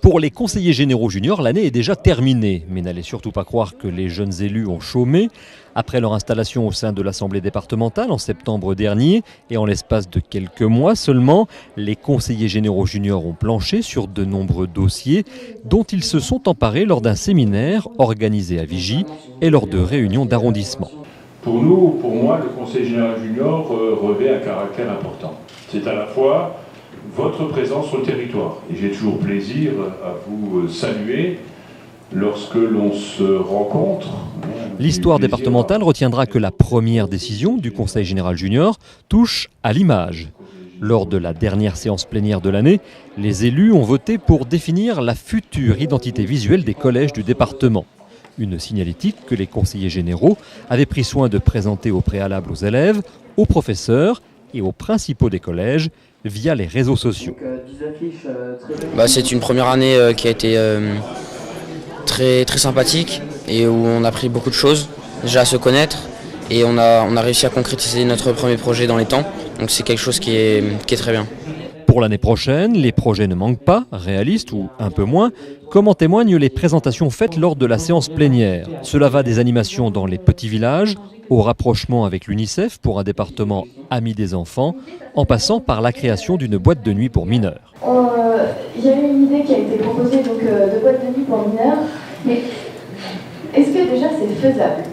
Pour les conseillers généraux juniors, l'année est déjà terminée. Mais n'allez surtout pas croire que les jeunes élus ont chômé. Après leur installation au sein de l'Assemblée départementale en septembre dernier, et en l'espace de quelques mois seulement, les conseillers généraux juniors ont planché sur de nombreux dossiers dont ils se sont emparés lors d'un séminaire organisé à Vigy et lors de réunions d'arrondissement. Pour nous, pour moi, le conseil général junior revêt un caractère important. C'est à la fois votre présence sur le territoire. Et j'ai toujours plaisir à vous saluer lorsque l'on se rencontre. L'histoire départementale retiendra que la première décision du Conseil général junior touche à l'image. Lors de la dernière séance plénière de l'année, les élus ont voté pour définir la future identité visuelle des collèges du département. Une signalétique que les conseillers généraux avaient pris soin de présenter au préalable aux élèves, aux professeurs et aux principaux des collèges via les réseaux sociaux. C'est une première année qui a été très sympathique et où on a appris beaucoup de choses, déjà à se connaître, et on a réussi à concrétiser notre premier projet dans les temps, donc c'est quelque chose qui est très bien. Pour l'année prochaine, les projets ne manquent pas, réalistes ou un peu moins, comme en témoignent les présentations faites lors de la séance plénière. Cela va des animations dans les petits villages, au rapprochement avec l'UNICEF pour un département ami des enfants, en passant par la création d'une boîte de nuit pour mineurs. Il y a eu une idée qui a été proposée de boîte de nuit pour mineurs, mais est-ce que déjà c'est faisable ?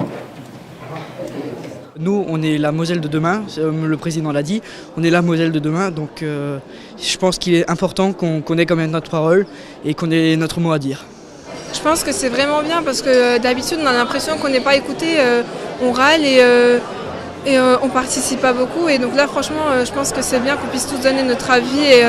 Nous, on est la Moselle de demain, le président l'a dit, on est la Moselle de demain, donc je pense qu'il est important qu'on ait quand même notre parole et qu'on ait notre mot à dire. Je pense que c'est vraiment bien parce que d'habitude on a l'impression qu'on n'est pas écouté, on râle et on participe pas beaucoup, et donc là franchement je pense que c'est bien qu'on puisse tous donner notre avis et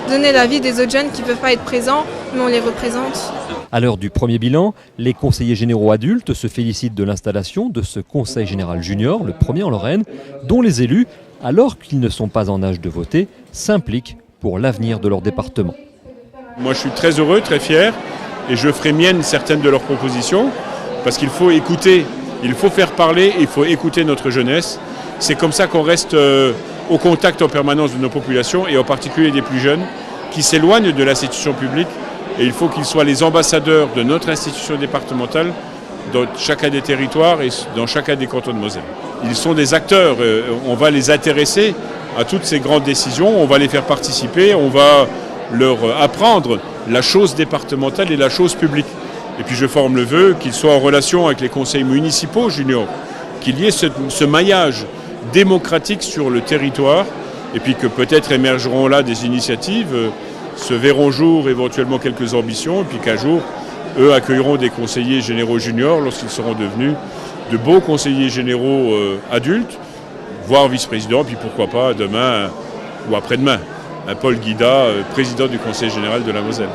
donner l'avis des autres jeunes qui ne peuvent pas être présents, mais on les représente. À l'heure du premier bilan, les conseillers généraux adultes se félicitent de l'installation de ce conseil général junior, le premier en Lorraine, dont les élus, alors qu'ils ne sont pas en âge de voter, s'impliquent pour l'avenir de leur département. Moi je suis très heureux, très fier, et je ferai mienne certaines de leurs propositions, parce qu'il faut écouter, il faut faire parler, il faut écouter notre jeunesse. C'est comme ça qu'on reste au contact en permanence de nos populations, et en particulier des plus jeunes, qui s'éloignent de l'institution publique. Et il faut qu'ils soient les ambassadeurs de notre institution départementale dans chacun des territoires et dans chacun des cantons de Moselle. Ils sont des acteurs, on va les intéresser à toutes ces grandes décisions, on va les faire participer, on va leur apprendre la chose départementale et la chose publique. Et puis je forme le vœu qu'ils soient en relation avec les conseils municipaux juniors, qu'il y ait ce maillage démocratique sur le territoire, et puis que peut-être émergeront là des initiatives, se verront jour éventuellement quelques ambitions, et puis qu'un jour, eux accueilleront des conseillers généraux juniors lorsqu'ils seront devenus de beaux conseillers généraux adultes, voire vice-présidents, puis pourquoi pas demain ou après-demain, un Paul Guida, président du Conseil général de la Moselle.